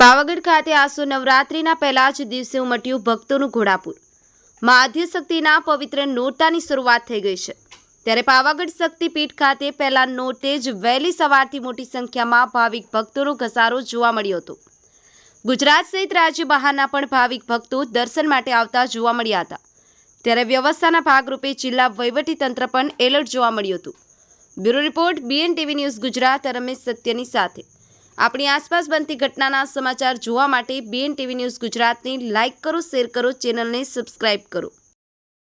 પાવાગઢ ખાતે આસો નવરાત્રિના પહેલા જ દિવસે ઉમટ્યું ભક્તોનું ઘોડાપુર। મા આદ્યશક્તિના પવિત્ર નોરતાની શરૂઆત થઈ ગઈ છે, ત્યારે પાવાગઢ શક્તિપીઠ ખાતે પહેલા નોરતે જ વહેલી સવારથી મોટી સંખ્યામાં ભાવિક ભક્તોનો ઘસારો જોવા મળ્યો હતો। ગુજરાત સહિત રાજ્ય બહારના પણ ભાવિક ભક્તો દર્શન માટે આવતા જોવા મળ્યા હતા, ત્યારે વ્યવસ્થાના ભાગરૂપે જિલ્લા વહીવટીતંત્ર પણ એલર્ટ જોવા મળ્યું હતું। Bureau report BNTV news Gujarat. Ramesh સત્યની સાથે આપણી આસપાસ બનતી ઘટનાના સમાચાર જોવા માટે BNTV ન્યૂઝ ગુજરાતને લાઇક કરો, શેર કરો, ચેનલને સબસ્ક્રાઇબ કરો।